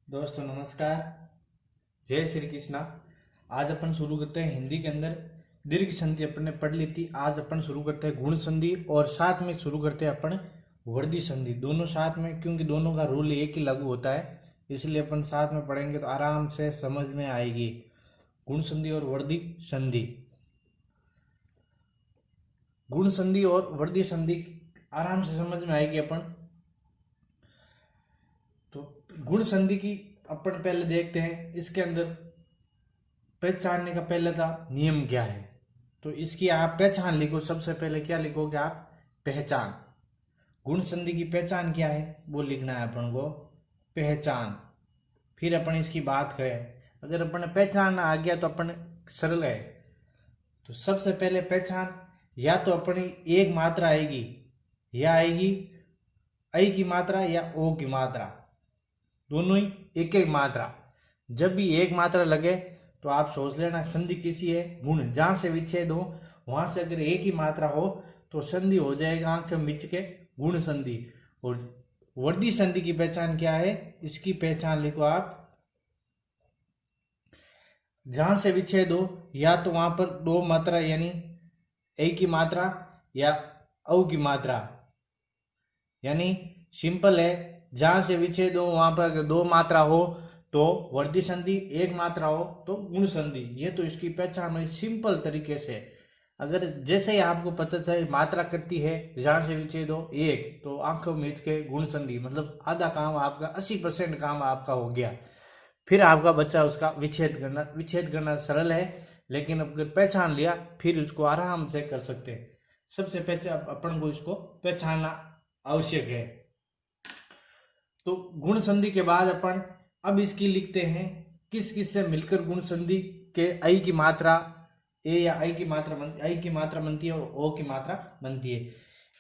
दोस्तों नमस्कार, जय श्री कृष्णा। आज अपन शुरू करते हैं हिंदी के अंदर दीर्घ संधि अपन ने पढ़ ली थी। आज अपन शुरू करते हैं गुण संधि और साथ में शुरू करते हैं अपन वर्दी संधि, दोनों साथ में, क्योंकि दोनों का रूल एक ही लागू होता है, इसलिए अपन साथ में पढ़ेंगे तो आराम से समझ में आएगी। गुण संधि और वर्दी संधि, गुण संधि और वर्दी संधि आराम से समझ में आएगी अपन। तो गुण संधि की अपन पहले देखते हैं, इसके अंदर पहचानने का पहले का नियम क्या है। तो इसकी आप पहचान लिखो। सबसे पहले क्या लिखोगे आप? पहचान। गुण संधि की पहचान क्या है वो लिखना है अपन को, पहचान। फिर अपन इसकी बात करें, अगर अपन पहचान आ गया तो अपन सरल है। तो सबसे पहले पहचान, या तो अपनी एक मात्रा आएगी, या आएगी ऐ की मात्रा या ओ की मात्रा, दोनों ही एक एक मात्रा। जब भी एक मात्रा लगे तो आप सोच लेना संधि किसी है गुण। जहां से विच्छेद हो वहां से अगर एक ही मात्रा हो तो संधि हो जाएगा आंख से मिच के गुण संधि। और वर्दी संधि की पहचान क्या है, इसकी पहचान लिखो आप। जहां से विच्छेद हो या तो वहां पर दो मात्रा यानी ए की मात्रा या औ की मात्रा, यानी सिंपल है, जहां से विच्छेद हो वहां पर अगर दो मात्रा हो तो वर्दी संधि, एक मात्रा हो तो गुण संधि। ये तो इसकी पहचान हुई सिंपल तरीके से। अगर जैसे ही आपको पता चले मात्रा करती है जहां से विच्छेद हो एक, तो आंखों मीच के गुण संधि, मतलब आधा काम आपका, 80% काम आपका हो गया। फिर आपका बच्चा उसका विच्छेद करना सरल है, लेकिन अगर पहचान लिया फिर उसको आराम से कर सकते हैं। सबसे पहचान अपन को इसको पहचानना आवश्यक है। तो गुण संधि के बाद अपन अब इसकी लिखते हैं किस किस से मिलकर गुण संधि के ऐ की मात्रा, ए या ऐ की मात्रा बनती है और ओ की मात्रा बनती है।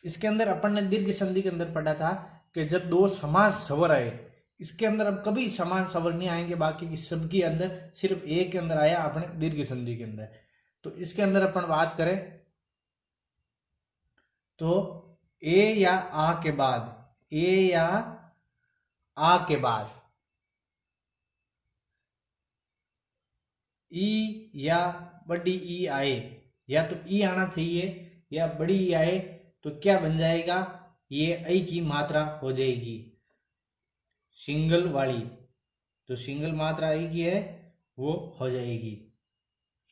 इसके अंदर अपन ने दीर्घ संधि के अंदर पढ़ा था कि जब दो समान स्वर आए, इसके अंदर अब कभी समान स्वर नहीं आएंगे, बाकी की सबके अंदर सिर्फ एक के अंदर आया अपने दीर्घ संधि के अंदर। तो इसके अंदर अपन बात करें तो ए या आ के बाद, ए या आ के बाद ई या बड़ी ई आए, या तो ई आना चाहिए या बड़ी ई आए, तो क्या बन जाएगा, ये ऐ की मात्रा हो जाएगी सिंगल वाली। तो सिंगल मात्रा ऐ की है वो हो जाएगी।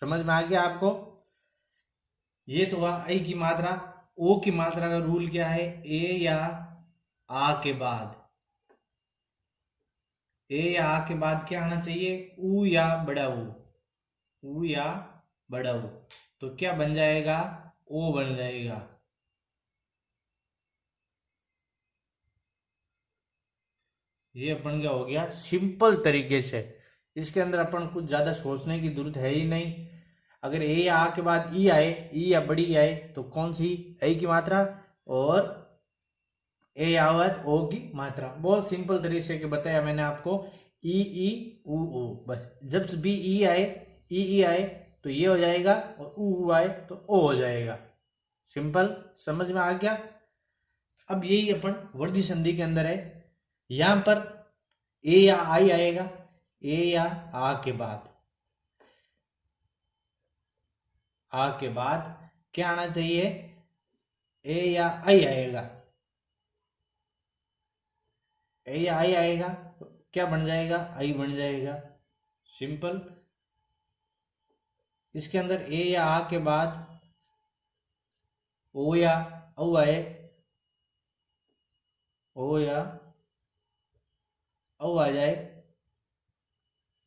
समझ में आ गया आपको? ये तो हुआ ऐ की मात्रा। ओ की मात्रा का रूल क्या है? ए या आ के बाद, ए या आ के बाद क्या आना चाहिए? ऊ या बड़ा ऊ, ऊ या बड़ा ऊ। तो क्या बन जाएगा? ओ बन जाएगा। ये अपन क्या हो गया सिंपल तरीके से। इसके अंदर अपन कुछ ज्यादा सोचने की जरूरत है ही नहीं। अगर ए या आ के बाद ई आए, ई या बड़ी ई आए, तो कौन सी? ऐ की मात्रा, और ए आवाज ओ की मात्रा। बहुत सिंपल तरीके से बताया मैंने आपको। ई ऊ ऊ, बस। जब भी ई आए तो ये हो जाएगा, और ऊ आए तो ओ हो जाएगा। सिंपल, समझ में आ गया? अब यही अपन वर्दी संधि के अंदर है। यहां पर ए या आई आएगा, ए या आ के बाद, आ के बाद क्या आना चाहिए? ए या आई आएगा, ए या आई आएगा तो क्या बन जाएगा? आई बन जाएगा। सिंपल। इसके अंदर ए या आ के बाद ओ या औ आए, ओ या औ आ जाए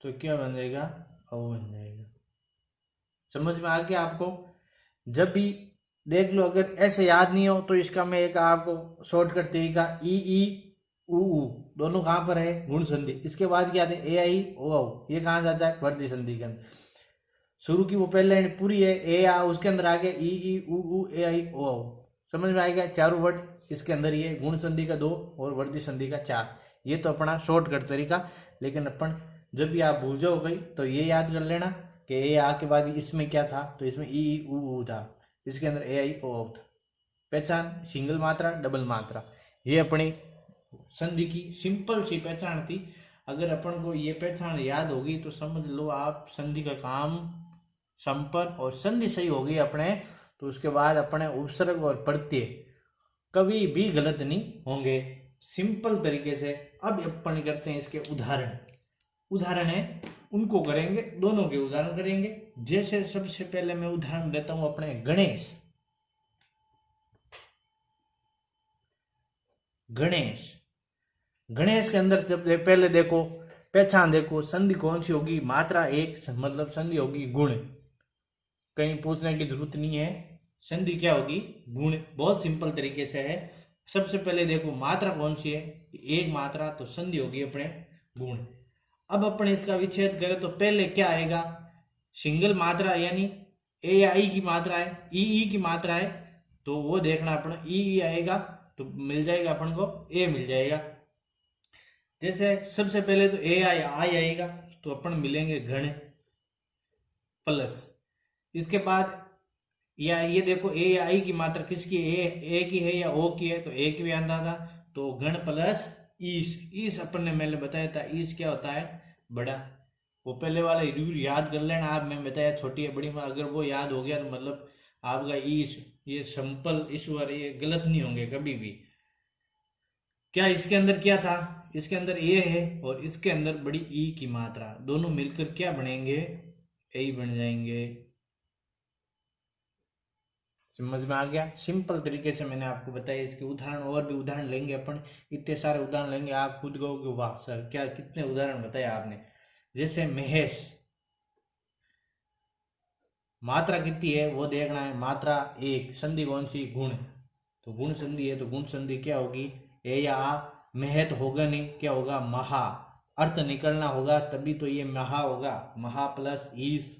तो क्या बन जाएगा? औ बन जाएगा। समझ में आ गया आपको? जब भी देख लो, अगर ऐसे याद नहीं हो तो इसका मैं एक आपको शॉर्टकट तरीका, ई ऊ, दोनों कहां पर है? गुण संधि। इसके बाद क्या आते हैं? ए आई ओ औ, ये कहां जाता है? वर्दी संधि के अंदर। शुरू की वो पहले लाइन पूरी है, ए आ, उसके अंदर आ गया ई ऊ ए आई ओ औ। समझ में आएगा? चारों वर्ड इसके अंदर, ये गुण संधि का 2 और वर्दी संधि का 4। ये तो अपना शॉर्टकट तरीका। लेकिन अपन जब भी आप भूल जाओ भाई तो ये याद कर लेना कि ए आ के बाद इसमें क्या था, तो इसमें ई ऊ था, इसके अंदर ए आई ओ था। पहचान सिंगल मात्रा, डबल मात्रा, ये अपनी संधि की सिंपल सी पहचान थी। अगर अपन को ये पहचान याद होगी तो समझ लो आप संधि का काम संपन्न, और संधि सही होगी अपने तो उसके बाद अपने उपसर्ग और प्रत्यय कभी भी गलत नहीं होंगे। सिंपल तरीके से अब अपन करते हैं इसके उदाहरण। उदाहरण है उनको करेंगे, दोनों के उदाहरण करेंगे। जैसे सबसे पहले मैं उदाहरण लेता हूं अपने गणेश। गणेश गणेश के अंदर जब पहले देखो, पहचान देखो, संधि कौन सी होगी, मात्रा एक, मतलब संधि होगी गुण। कहीं पूछने की जरूरत नहीं है, संधि क्या होगी, गुण। बहुत सिंपल तरीके से है। सबसे पहले देखो मात्रा कौन सी है, एक मात्रा, तो संधि होगी अपने गुण। अब अपने इसका विच्छेद करें तो पहले क्या आएगा, सिंगल मात्रा यानी ए या ई की मात्रा है, ई की मात्रा है तो वो देखना अपना ई आएगा तो मिल जाएगा अपन को ए मिल जाएगा। जैसे सबसे पहले तो ए आई आएगा तो अपन मिलेंगे घन प्लस। इसके बाद या ये देखो ए या आई की मात्रा किसकी, ए की है या ओ की है, तो ए की भी आंदा था तो घन प्लस ईस। ईस अपन ने मैंने बताया था, ईस क्या होता है, बड़ा। वो पहले वाला रूल याद कर लेना आप, मैं बताया छोटी है बड़ी में, अगर वो याद हो गया तो मतलब आपका ईश, ये सिंपल ईश्वर, ये गलत नहीं होंगे कभी भी। क्या इसके अंदर क्या था, इसके अंदर ए है और इसके अंदर बड़ी ई की मात्रा, दोनों मिलकर क्या बनेंगे, ए बन जाएंगे। समझ में आ गया। सिंपल तरीके से मैंने आपको बताया। इसके उदाहरण और भी उदाहरण लेंगे अपन, इतने सारे उदाहरण लेंगे आप खुद कहोगे वाह सर क्या कितने उदाहरण बताया आपने। जैसे महेश, मात्रा कितनी है वो देखना है, मात्रा एक, संधि कौन सी, गुण, तो गुण संधि है तो गुण संधि क्या होगी, ए या आ। महत होगा नहीं, क्या होगा, महा। अर्थ निकलना होगा तभी तो ये महा होगा, महा प्लस ईस।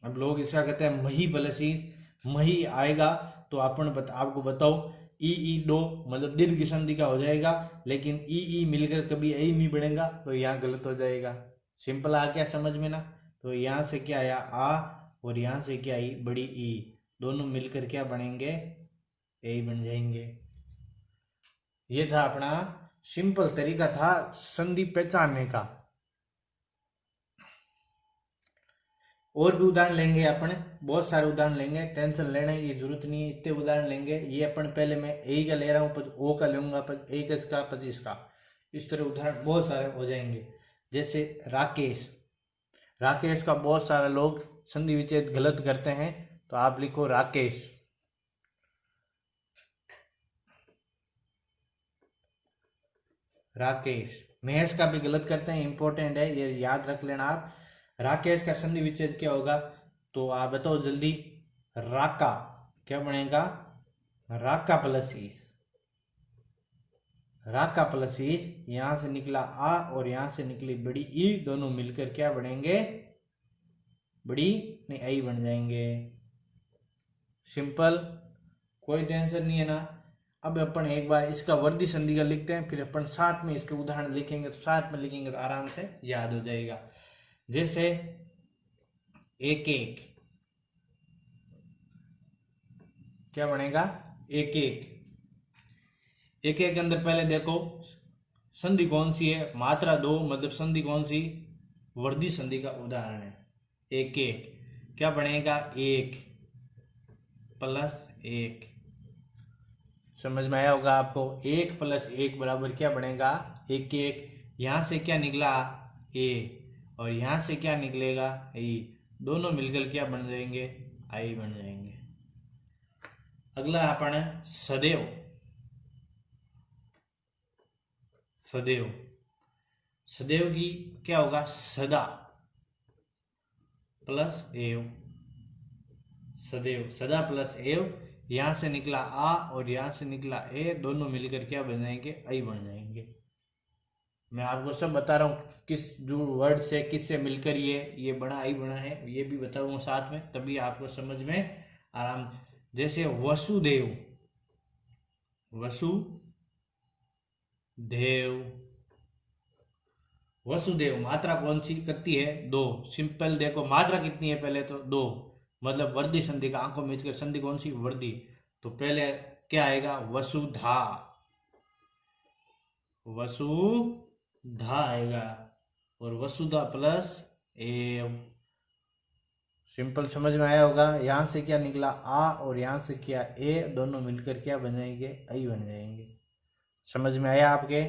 अब लोग इसका कहते हैं मही प्लस ईस, मही आएगा तो आपको बताओ ई दो मतलब दीर्घ संधि का हो जाएगा, लेकिन ई मिलकर कभी ए नहीं बनेगा तो यहाँ गलत हो जाएगा। सिंपल आ गया समझ में ना। तो यहाँ से क्या आया आ और यहाँ से क्या आई बड़ी ई, दोनों मिलकर क्या बनेंगे, ए बन जाएंगे। ये था अपना सिंपल तरीका था संधि पहचानने का। और भी उदाहरण लेंगे अपन, बहुत सारे उदाहरण लेंगे, टेंशन लेने की जरूरत नहीं है, इतने उदाहरण लेंगे। ये अपन पहले मैं ए का ले रहा हूँ, फिर ओ का लूंगा, फिर ए का इसका, फिर इसका, इस तरह उदाहरण बहुत सारे हो जाएंगे। जैसे राकेश, राकेश का बहुत सारे लोग संधि विच्छेद गलत करते हैं, तो आप लिखो राकेश। राकेश, महेश का भी गलत करते हैं, इंपॉर्टेंट है ये याद रख लेना आप। राकेश का संधि विच्छेद क्या होगा, तो आप बताओ जल्दी, राका, क्या बनेगा, राका प्लस ईस। राका प्लस ईस, यहां से निकला आ और यहां से निकली बड़ी ई, दोनों मिलकर क्या बनेंगे, बड़ी नहीं आई बन जाएंगे। सिंपल, कोई टेंशन नहीं है ना। अब अपन एक बार इसका वर्दी संधि का लिखते हैं, फिर अपन साथ में इसके उदाहरण लिखेंगे, तो साथ में लिखेंगे तो आराम से याद हो जाएगा। जैसे एक एक, क्या बनेगा, एक एक। एक एक के अंदर पहले देखो संधि कौन सी है, मात्रा दो, मतलब संधि कौन सी, वर्दी संधि का उदाहरण है। एक एक क्या बनेगा, एक प्लस एक। समझ में आया होगा आपको, एक प्लस एक बराबर क्या बनेगा, एक एक। यहां से क्या निकला, ए, और यहां से क्या निकलेगा, ई, दोनों मिलकर क्या बन जाएंगे, आई बन जाएंगे। अगला अपन है सदैव। सदैव, सदैव की क्या होगा, सदा प्लस एव। सदैव, सदा प्लस एव, यहां से निकला आ और यहां से निकला ए, दोनों मिलकर क्या बन जाएंगे, आई बन जाएंगे। मैं आपको सब बता रहा हूँ किस जो वर्ड से किससे मिलकर ये बना आई बना है, ये भी बताऊंगा साथ में, तभी आपको समझ में आराम। जैसे वसुदेव, वसुदेव, वसुदेव मात्रा कौन सी करती है, दो। सिंपल देखो मात्रा कितनी है, पहले तो दो, मतलब वर्दी संधि का, आंखों मीच कर संधि कौन सी, वर्दी। तो पहले क्या आएगा, वसुधा, वसुधा आएगा। और वसुधा प्लस एव। सिंपल समझ में आया होगा। यहां से क्या निकला आ और यहां से क्या ए, दोनों मिलकर क्या बन जाएंगे, आई बन जाएंगे। समझ में आया आपके।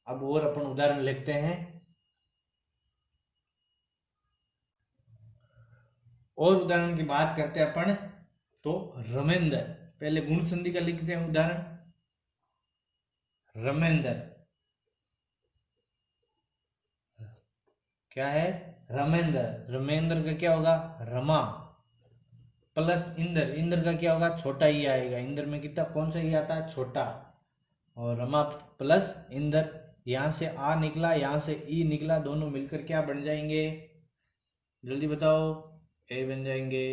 अब और अपन उदाहरण लिखते हैं। और उदाहरण की बात करते हैं अपन तो रमेंद्र। पहले गुण संधि का लिखते हैं उदाहरण। रमेंद्र क्या है, रमेंद्र। रमेंद्र का क्या होगा, रमा प्लस इंद्र। इंद्र का क्या होगा, छोटा ही आएगा। इंद्र में कितना, कौन सा ही आता है, छोटा। और रमा प्लस इंद्र, यहां से आ निकला, यहां से ई निकला, दोनों मिलकर क्या बन जाएंगे, जल्दी बताओ, ए बन जाएंगे।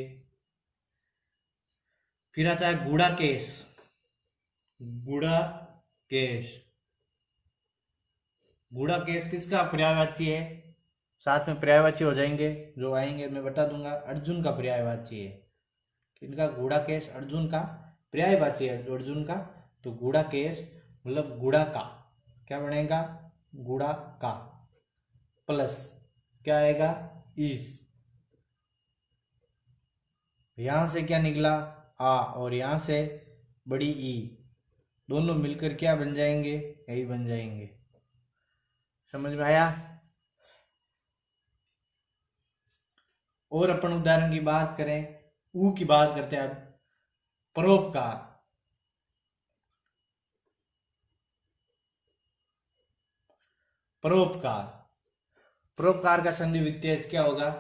फिर आता है गुड़ा केश। गुड़ा केश। गुड़ा केश किसका पर्यायवाची है, साथ में पर्यायवाची हो जाएंगे, जो आएंगे मैं बता दूंगा। अर्जुन का पर्यायवाची है। किनका, गुड़ा केश अर्जुन का पर्यायवाची है अर्जुन का। तो गुड़ा केश मतलब गुड़ा का, क्या बनेगा, गुड़ा का प्लस क्या आएगा, इस। यहां से क्या निकला, आ, और यहां से बड़ी ई, दोनों मिलकर क्या बन जाएंगे, यही बन जाएंगे। समझ में आया। और अपन उदाहरण की बात करें, ऊ की बात करते हैं अब। परोपकार। परोपकार, परोपकार का संधि विच्छेद क्या होगा।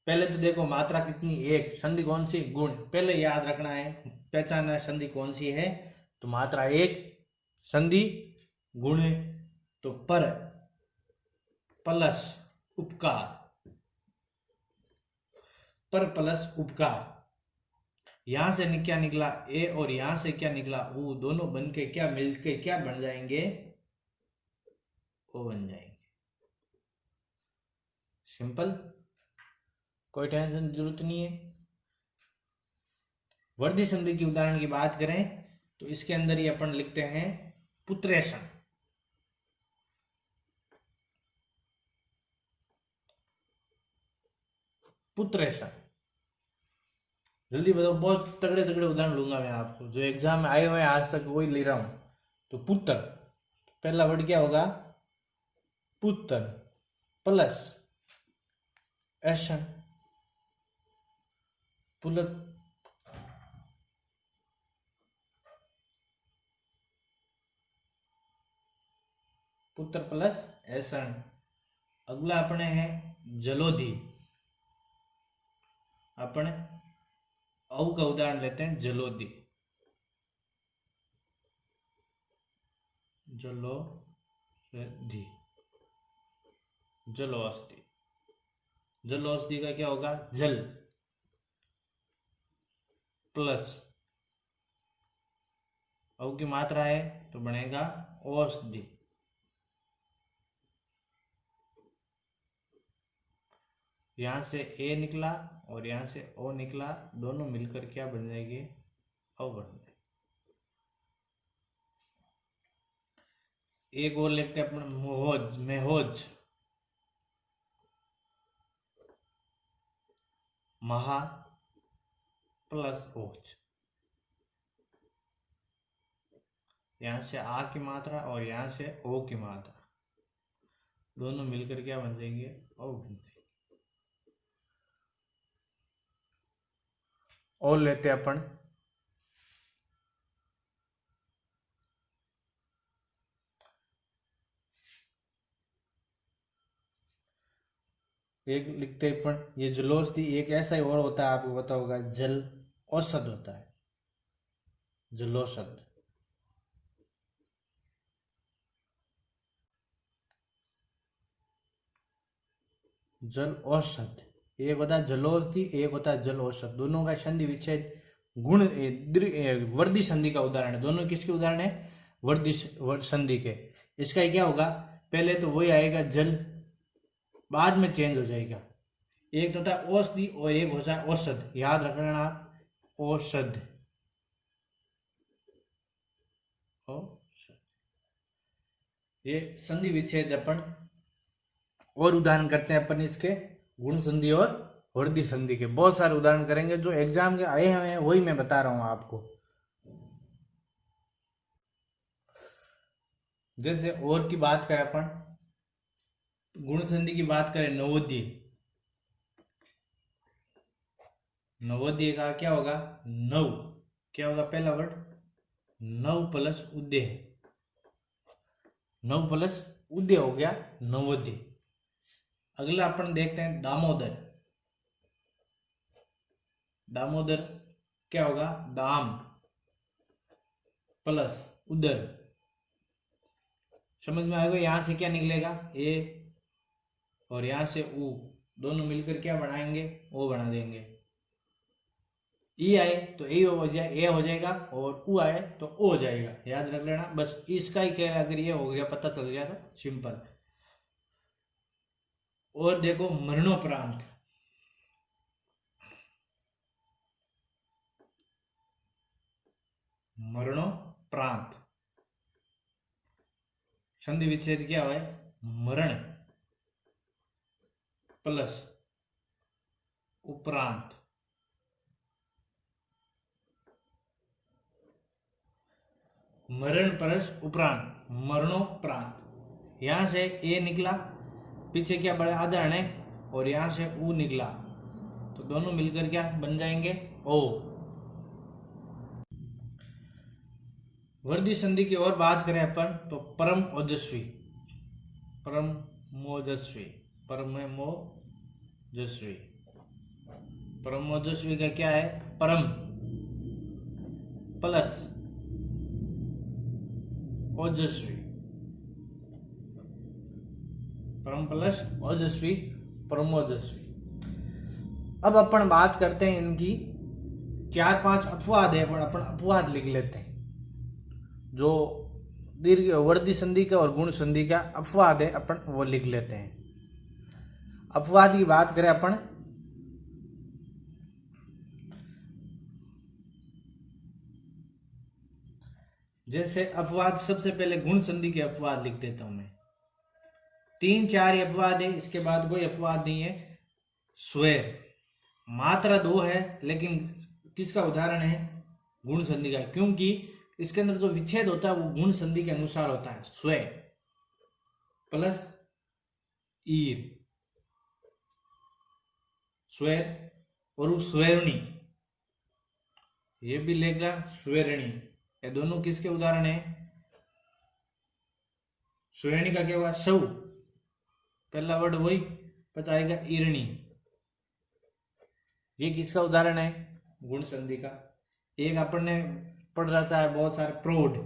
पहले तो देखो मात्रा कितनी, एक। संधि कौन सी, गुण। पहले याद रखना है, पहचानना है संधि कौन सी है। तो मात्रा एक, संधि गुण। तो पर प्लस उपकार, पर प्लस उपकार। यहां से क्या निकला, ए, और यहां से क्या निकला, ऊ, दोनों बन के क्या मिलके क्या बन जाएंगे, ओ बन जाएंगे। सिंपल, कोई टेंशन की जरूरत नहीं है। वर्धी संधि की उदाहरण की बात करें तो इसके अंदर ही अपन लिखते हैं पुत्रेशन। पुत्रेशन, जल्दी बताओ, बहुत तगड़े तगड़े उदाहरण लूंगा मैं आपको, जो एग्जाम में आए हुए हैं आज तक वही ले रहा हूं। तो पुत्र, पहला वर्ड क्या होगा, पुत्र प्लस एशन, पुलत, पुत्र प्लस ऐसन। अगला अपने है जलोधी। अपने औ का उदाहरण लेते हैं, जलोधी। जलोधी, जलौषधि। जलौषधि का क्या होगा, जल प्लस औ की मात्रा है तो बनेगा औषधि। यहां से ए निकला और यहां से ओ निकला, दोनों मिलकर क्या बन जाएंगे, औ बन जाएंगे। एक और लिखते हैं अपने मोहज, मेहोज। महा प्लस ओज। यहां से आ की मात्रा और यहां से ओ की मात्रा, दोनों मिलकर क्या बन जाएंगे, ओ बन जाएंगे। और लेते हैं अपन एक, लिखते हैं अपन ये जलोषधि। एक ऐसा ही और होता है, आपको पता होगा, जल औषध होता है, जलोषध। जल औषध, एक होता है जलोषधि, एक होता है जल औषध। दोनों का संधि विच्छेद गुण वर्धी संधि का उदाहरण है। दोनों किसके उदाहरण है, वर्धी संधि के। इसका क्या होगा, पहले तो वही आएगा जल, बाद में चेंज हो जाएगा। एक होता है औषधि और एक होता है औषध, याद रखना, औषध। ये संधि विच्छेद अपन और उदाहरण करते हैं अपन इसके गुण संधि और वृद्धि संधि के। बहुत सारे उदाहरण करेंगे जो एग्जाम के आए हुए हैं, वही मैं बता रहा हूं आपको। जैसे और की बात करें अपन, गुण संधि की बात करें, नवोदय। नवोदय का क्या होगा? नव, क्या होगा पहला वर्ड? नव प्लस उदय। नव प्लस उदय हो गया नवोदय। अगला अपन देखते हैं दामोदर। दामोदर क्या होगा? दाम प्लस उदर। समझ में आएगा? यहां से क्या निकलेगा? ए और यहां से उ, दोनों मिलकर क्या बनाएंगे? ओ बना देंगे। ई आए तो ए हो जाएगा और उ आए तो ओ हो जाएगा। याद रख लेना बस, इसका ही क्या, अगर ये हो गया पता चल गया तो सिंपल। और देखो मरणोपरांत। मरणोपरांत संधि विच्छेद क्या है? मरण प्लस उपरांत। मरण प्लस उपरांत, मरणोपरांत। यहां से ए निकला, पीछे क्या बड़ा आधारण है, और यहां से उ निकला, तो दोनों मिलकर क्या बन जाएंगे? ओ। वृद्धि संधि की और बात करें अपन तो परम ओजस्वी। परमोजस्वी, परमोजस्वी। परमोजस्वी का क्या है? परम प्लस ओजस्वी। परम प्लस ओजस्वी, परमोजस्वी। अब अपन बात करते हैं इनकी 4-5 अपवाद है, अपन अपवाद लिख लेते हैं। जो दीर्घ वृद्धि संधि का और गुण संधि का अपवाद है, अपन वो लिख लेते हैं। अपवाद की बात करें अपन, जैसे अपवाद, सबसे पहले गुण संधि के अपवाद लिख देता हूं मैं। 3-4 अपवाद है, इसके बाद कोई अपवाद नहीं है। स्वर मात्रा 2 है, लेकिन किसका उदाहरण है? गुण संधि का, क्योंकि इसके अंदर जो विच्छेद होता है वो गुण संधि के अनुसार होता है। स्वे प्लस ईर, स्वेर, और स्वेरणी, ये भी लेगा स्वेरणी। ये दोनों किसके उदाहरण है? स्वेरणी का क्या होगा? सौ, पहला वर्ड वही, पता आएगा ईरणी। ये किसका उदाहरण है? गुण संधि का। एक अपन ने पढ़ रहा है बहुत सारे, प्रौढ़।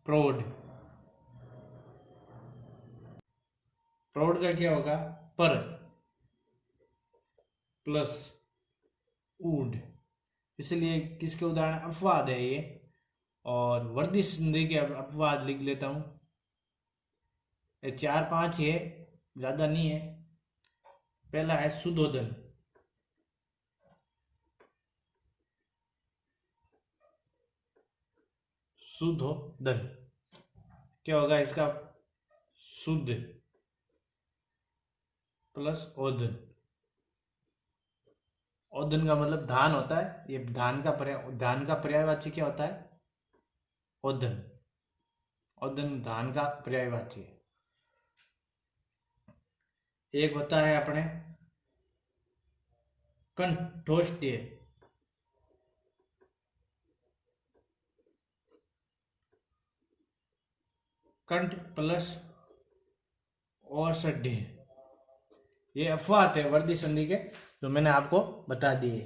प्रौढ़, प्रौढ़ का क्या होगा? पर प्लस ऊढ़, इसलिए किसके उदाहरण? अपवाद है ये। और वृद्धि संधि के अपवाद लिख लेता हूं, 4-5 है, ज्यादा नहीं है। पहला है सुधोधन। सुधोधन क्या होगा इसका? शुद्ध प्लस ओधन। ओधन का मतलब धान होता है, ये धान का पर्यायवाची क्या होता है? ओधन। ओधन धान का पर्यायवाची है। एक होता है अपने कंठोष्ठ्य। कंठ प्लस औषधि, ये अपवाद है वृद्धि संधि के, जो मैंने आपको बता दिए।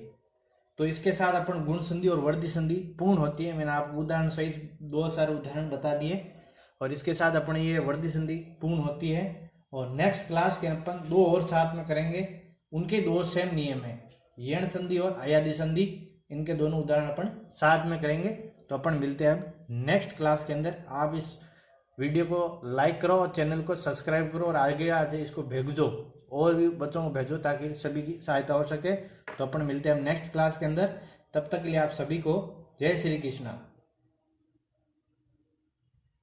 तो इसके साथ अपन गुण संधि और वृद्धि संधि पूर्ण होती है। मैंने आपको उदाहरण सहित बहुत सारे उदाहरण बता दिए, और इसके साथ अपन ये वृद्धि संधि पूर्ण होती है। और नेक्स्ट क्लास के अपन 2 और साथ में करेंगे, उनके 2 सेम नियम है, यण संधि और अयादि संधि। इनके दोनों उदाहरण अपन साथ में करेंगे। तो अपन मिलते हैं अब नेक्स्ट क्लास के अंदर। आप इस वीडियो को लाइक करो और चैनल को सब्सक्राइब करो, और आगे आज इसको भेजो, और भी बच्चों को भेजो, ताकि सभी की सहायता हो सके। तो अपन मिलते हैं नेक्स्ट क्लास के अंदर। तब तक के लिए आप सभी को जय श्री कृष्ण।